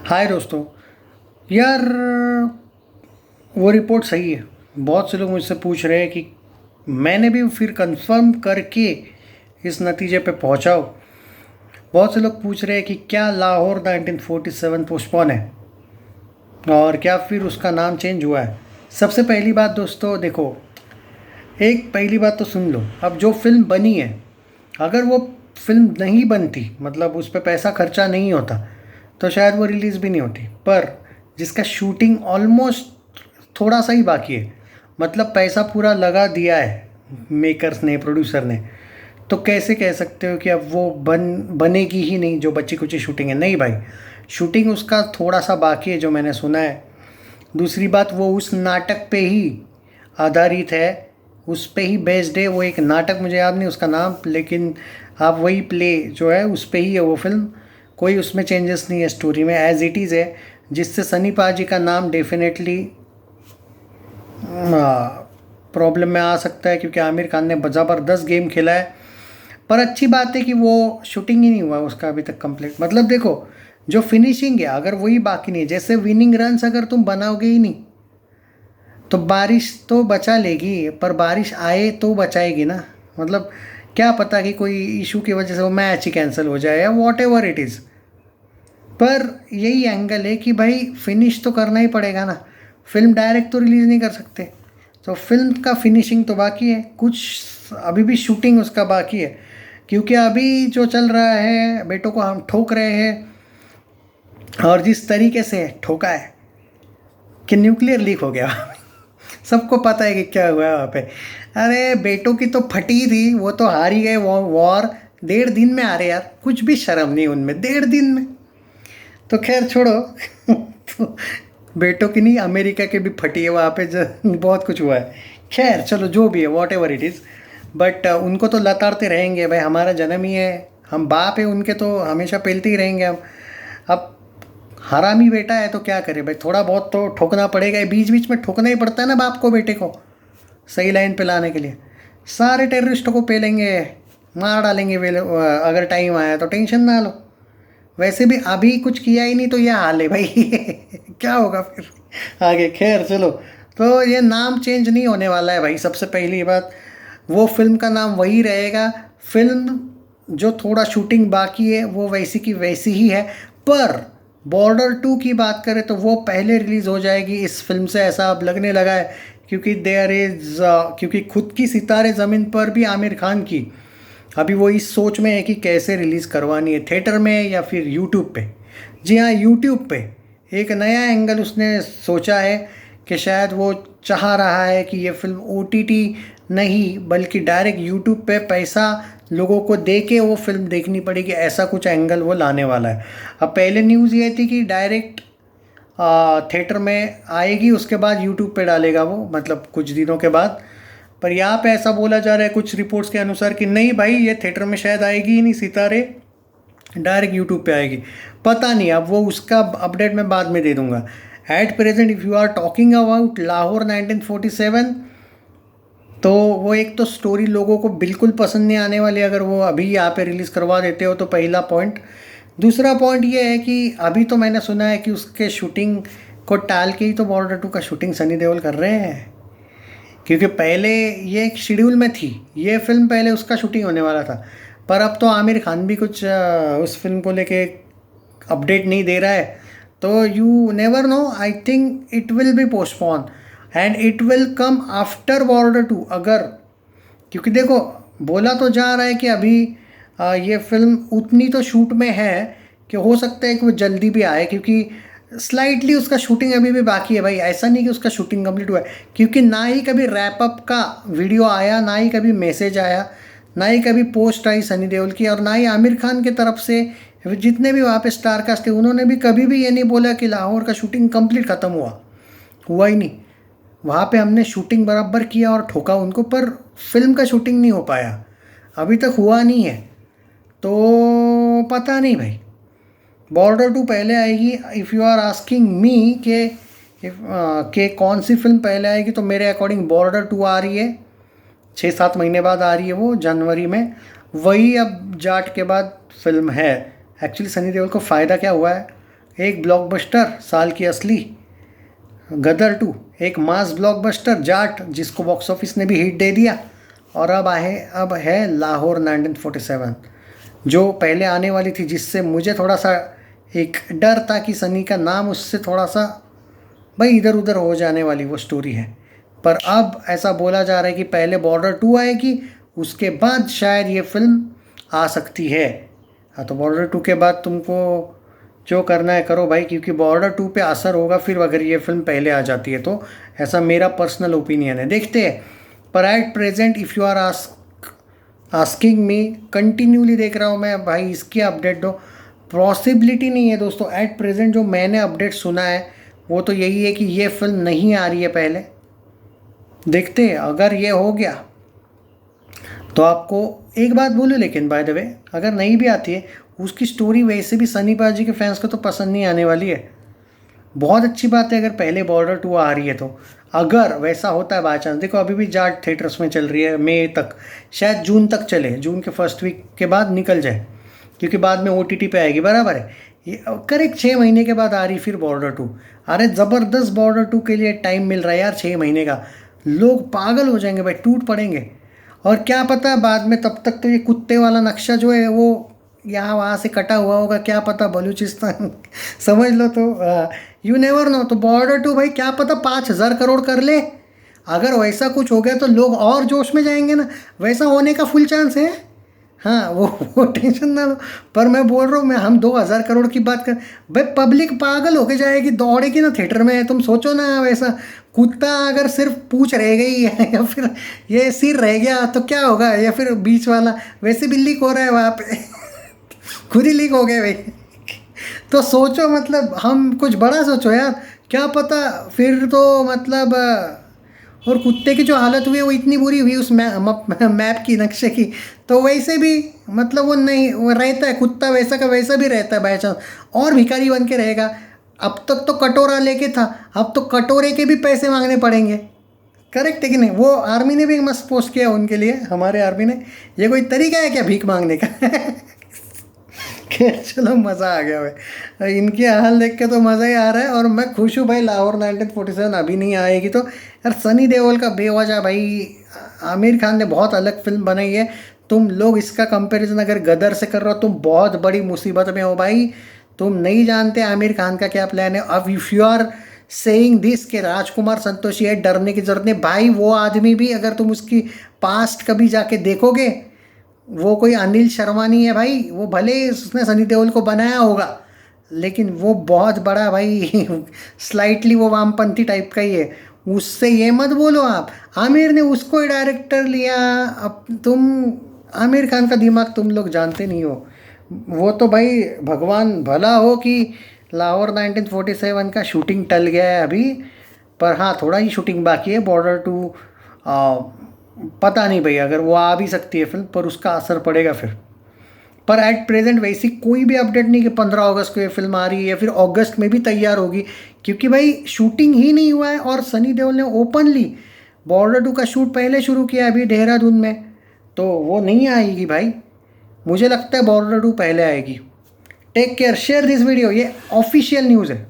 हाय दोस्तों। यार, वो रिपोर्ट सही है। बहुत से लोग मुझसे पूछ रहे हैं कि मैंने भी फिर कंफर्म करके इस नतीजे पे पहुंचा हूं। बहुत से लोग पूछ रहे हैं कि क्या लाहौर 1947 पोस्टपोन है और क्या फिर उसका नाम चेंज हुआ है। सबसे पहली बात दोस्तों देखो, एक पहली बात तो सुन लो। अब जो फिल्म बनी है, अगर वो फिल्म नहीं बनती, मतलब उस पर पैसा खर्चा नहीं होता, तो शायद वो रिलीज़ भी नहीं होती। पर जिसका शूटिंग ऑलमोस्ट थोड़ा सा ही बाकी है, मतलब पैसा पूरा लगा दिया है मेकर्स ने, प्रोड्यूसर ने, तो कैसे कह सकते हो कि अब वो बनेगी ही नहीं। जो बच्ची कुची शूटिंग है, नहीं भाई, शूटिंग उसका थोड़ा सा बाकी है जो मैंने सुना है। दूसरी बात, वो उस नाटक पे ही आधारित है, उस पे ही बेस्ड है। वो एक नाटक, मुझे याद नहीं उसका नाम, लेकिन आप वही प्ले जो है उस पे ही है वो फिल्म। कोई उसमें चेंजेस नहीं है, स्टोरी में एज इट इज़ है। जिससे सनी पाजी का नाम डेफिनेटली प्रॉब्लम में आ सकता है, क्योंकि आमिर खान ने ज़बरदस्त गेम खेला है। पर अच्छी बात है कि वो शूटिंग ही नहीं हुआ उसका अभी तक कंप्लीट। मतलब देखो, जो फिनिशिंग है अगर वही बाकी नहीं है, जैसे विनिंग रन्स अगर तुम बनाओगे ही नहीं तो बारिश तो बचा लेगी, पर बारिश आए तो बचाएगी ना। मतलब क्या पता कि कोई इशू की वजह से वो मैच ही कैंसिल हो जाए या वॉट एवर इट इज़। पर यही एंगल है कि भाई फिनिश तो करना ही पड़ेगा ना। फिल्म डायरेक्ट तो रिलीज़ नहीं कर सकते, तो फिल्म का फिनिशिंग तो बाकी है, कुछ अभी भी शूटिंग उसका बाकी है। क्योंकि अभी जो चल रहा है, बेटों को हम ठोक रहे हैं, और जिस तरीके से ठोका है कि न्यूक्लियर लीक हो गया। सबको पता है कि क्या हुआ वहाँ पे। अरे बेटों की तो फटी थी, वो तो हार ही गए वॉर। 1.5 दिन में आ रहे यार, कुछ भी शर्म नहीं उनमें, 1.5 दिन में। तो खैर छोड़ो। तो बेटों की नहीं, अमेरिका के भी फटी है वहाँ पे, बहुत कुछ हुआ है। खैर चलो, जो भी है, what ever it is. But उनको तो लताड़ते रहेंगे भाई, हमारा जन्म ही है, हम बाप है उनके, तो हमेशा पेलते ही रहेंगे हम। अब हरामी बेटा है तो क्या करे भाई, थोड़ा बहुत तो ठोकना पड़ेगा, बीच बीच में ठोकना ही पड़ता है ना बाप को बेटे को सही लाइन पे लाने के लिए। सारे टेररिस्टों को पेलेंगे, मार डालेंगे वे अगर टाइम आया तो, टेंशन ना लो। वैसे भी अभी कुछ किया ही नहीं तो यह हाल है भाई। क्या होगा फिर आगे। खैर चलो, तो ये नाम चेंज नहीं होने वाला है भाई। सबसे पहली बात, वो फिल्म का नाम वही रहेगा। फिल्म जो थोड़ा शूटिंग बाकी है वो वैसी की वैसी ही है। पर बॉर्डर 2 की बात करें तो वो पहले रिलीज़ हो जाएगी इस फिल्म से, ऐसा अब लगने लगा है। क्योंकि देयर इज़ क्योंकि खुद की सितारे ज़मीन पर भी आमिर खान की अभी वो इस सोच में है कि कैसे रिलीज़ करवानी है, थिएटर में या फिर यूट्यूब पे। जी हाँ, यूट्यूब पे एक नया एंगल उसने सोचा है कि शायद वो चाह रहा है कि ये फिल्म ओटीटी नहीं बल्कि डायरेक्ट यूट्यूब पे पैसा लोगों को दे के वो फिल्म देखनी पड़ेगी, ऐसा कुछ एंगल वो लाने वाला है। अब पहले न्यूज़ ये थी कि डायरेक्ट थिएटर में आएगी, उसके बाद यूट्यूब पे डालेगा वो, मतलब कुछ दिनों के बाद। पर यहाँ पे ऐसा बोला जा रहा है कुछ रिपोर्ट्स के अनुसार कि नहीं भाई, ये थिएटर में शायद आएगी ही नहीं, सितारे डायरेक्ट यूट्यूब पे आएगी। पता नहीं, अब वो उसका अपडेट मैं बाद में दे दूंगा। At present if you are talking about Lahore 1947, तो वो एक तो स्टोरी लोगों को बिल्कुल पसंद नहीं आने वाली अगर वो अभी यहाँ पे रिलीज़ करवा देते हो, तो पहला पॉइंट। दूसरा पॉइंट ये है कि अभी तो मैंने सुना है कि उसके शूटिंग को टाल के ही तो बॉर्डर 2 का शूटिंग सनी देओल कर रहे हैं। क्योंकि पहले ये एक शेड्यूल में थी, ये फिल्म पहले उसका शूटिंग होने वाला था। पर अब तो आमिर खान भी कुछ उस फिल्म को लेके अपडेट नहीं दे रहा है। तो you never know, I think it will be postpone and it will come after border 2। अगर, क्योंकि देखो, बोला तो जा रहा है कि अभी ये फिल्म उतनी तो शूट में है कि हो सकता है कि वो जल्दी भी आए, क्योंकि स्लाइटली उसका शूटिंग अभी भी बाकी है भाई। ऐसा नहीं कि उसका शूटिंग कंप्लीट हुआ है, क्योंकि ना ही कभी रैप अप का वीडियो आया, ना ही कभी मैसेज आया, ना ही कभी पोस्ट आई सनी देओल की, और ना ही आमिर खान की तरफ से। जितने भी वहाँ पे स्टार कास्ट थे उन्होंने भी कभी भी ये नहीं बोला कि लाहौर का शूटिंग कंप्लीट ख़त्म हुआ ही नहीं। वहाँ पे हमने शूटिंग बराबर किया और ठोका उनको, पर फिल्म का शूटिंग नहीं हो पाया, अभी तक हुआ नहीं है। तो पता नहीं भाई, बॉर्डर 2 पहले आएगी। If you are asking me के कौन सी फिल्म पहले आएगी, तो मेरे अकॉर्डिंग बॉर्डर 2 आ रही है, 6-7 महीने बाद आ रही है वो, जनवरी में। वही अब जाट के बाद फिल्म है। एक्चुअली सनी देओल को फ़ायदा क्या हुआ है एक ब्लॉकबस्टर साल की असली गदर 2, एक मास ब्लॉकबस्टर जाट जिसको बॉक्स ऑफिस ने भी हिट दे दिया, और अब है लाहौर 1947 जो पहले आने वाली थी, जिससे मुझे थोड़ा सा एक डर था कि सनी का नाम उससे थोड़ा सा भाई इधर उधर हो जाने वाली वो स्टोरी है। पर अब ऐसा बोला जा रहा है कि पहले बॉर्डर 2 आएगी, उसके बाद शायद ये फिल्म आ सकती है। हाँ, तो बॉर्डर 2 के बाद तुमको जो करना है करो भाई, क्योंकि बॉर्डर 2 पे असर होगा फिर अगर ये फिल्म पहले आ जाती है तो। ऐसा मेरा पर्सनल ओपिनियन है, देखते हैं। पर at present if you are asking me, continuously देख रहा हूँ मैं भाई, इसकी अपडेट दो। पॉसिबिलिटी नहीं है दोस्तों, एट प्रेजेंट जो मैंने अपडेट सुना है वो तो यही है कि ये फिल्म नहीं आ रही है पहले। देखते हैं, अगर ये हो गया तो आपको एक बात बोलूँ, लेकिन बाय द वे अगर नहीं भी आती है, उसकी स्टोरी वैसे भी सनी पाजी के फैंस को तो पसंद नहीं आने वाली है। बहुत अच्छी बात है अगर पहले बॉर्डर 2 आ रही है तो। अगर वैसा होता है बाई चांस, देखो अभी भी जाट थिएटर्स में चल रही है मई तक, शायद जून तक चले, जून के फर्स्ट वीक के बाद निकल जाए, क्योंकि बाद में OTT पे आएगी, बराबर है। ये करेक्ट 6 महीने के बाद आ रही फिर बॉर्डर 2। अरे ज़बरदस्त बॉर्डर 2 के लिए टाइम मिल रहा है यार, 6 महीने का। लोग पागल हो जाएंगे भाई, टूट पड़ेंगे। और क्या पता बाद में, तब तक तो ये कुत्ते वाला नक्शा जो है वो यहाँ वहाँ से कटा हुआ होगा, क्या पता बलूचिस्तान समझ लो। तो यू नेवर नो। तो बॉर्डर 2 भाई क्या पता 5,000 करोड़ कर ले। अगर वैसा कुछ हो गया तो लोग और जोश में जाएंगे ना, वैसा होने का फुल चांस है। हाँ, वो टेंशन ना लो। पर मैं बोल रहा हूँ, मैं हम 2,000 करोड़ की बात कर भाई, पब्लिक पागल होके जाएगी, दौड़ेगी ना थिएटर में। तुम सोचो ना, वैसा कुत्ता अगर सिर्फ पूंछ रह गई है या फिर ये सिर रह गया तो क्या होगा, या फिर बीच वाला वैसे भी लीक हो रहा है वहाँ पे खुद ही लीक हो गए भाई। तो सोचो, मतलब हम कुछ बड़ा सोचो यार, क्या पता फिर तो मतलब और कुत्ते की जो हालत हुई है वो इतनी बुरी हुई उस मैप की, नक्शे की। तो वैसे भी मतलब वो नहीं, वो रहता है कुत्ता वैसा का वैसा भी रहता है बाई चांस, और भिखारी बन के रहेगा। अब तक तो कटोरा लेके था, अब तो कटोरे के भी पैसे मांगने पड़ेंगे। करेक्ट है कि नहीं? वो आर्मी ने भी मस्त पोस्ट किया उनके लिए, हमारे आर्मी ने। ये कोई तरीका है क्या भीख मांगने का खैर चलो, मज़ा आ गया भाई, इनके हाल देख के तो मज़ा ही आ रहा है। और मैं खुश हूँ भाई, लाहौर 1947 अभी नहीं आएगी तो। यार सनी देओल का बेवजह भाई, आमिर खान ने बहुत अलग फिल्म बनाई है। तुम लोग इसका कंपैरिजन अगर गदर से कर रहे हो, तुम बहुत बड़ी मुसीबत में हो भाई। तुम नहीं जानते आमिर खान का क्या प्लान है। अब if you are saying this के राजकुमार संतोषी है, डरने की जरूरत नहीं भाई। वो आदमी भी, अगर तुम उसकी पास्ट कभी जाके देखोगे, वो कोई अनिल शर्मा नहीं है भाई। वो भले उसने सनी देओल को बनाया होगा, लेकिन वो बहुत बड़ा भाई स्लाइटली वो वामपंथी टाइप का ही है। उससे ये मत बोलो आप, आमिर ने उसको ही डायरेक्टर लिया। अब तुम आमिर खान का दिमाग तुम लोग जानते नहीं हो। वो तो भाई भगवान भला हो कि लाहौर 1947 का शूटिंग टल गया है अभी। पर हाँ, थोड़ा ही शूटिंग बाकी है। बॉर्डर 2 पता नहीं भाई, अगर वो आ भी सकती है फिल्म, पर उसका असर पड़ेगा फिर। पर एट प्रेजेंट वैसी कोई भी अपडेट नहीं कि 15 अगस्त को ये फिल्म आ रही है या फिर अगस्त में भी तैयार होगी, क्योंकि भाई शूटिंग ही नहीं हुआ है। और सनी देओल ने ओपनली बॉर्डर 2 का शूट पहले शुरू किया अभी देहरादून में, तो वो नहीं आएगी भाई। मुझे लगता है बॉर्डर 2 पहले आएगी। Take care, share this video, ये ऑफिशियल न्यूज़ है।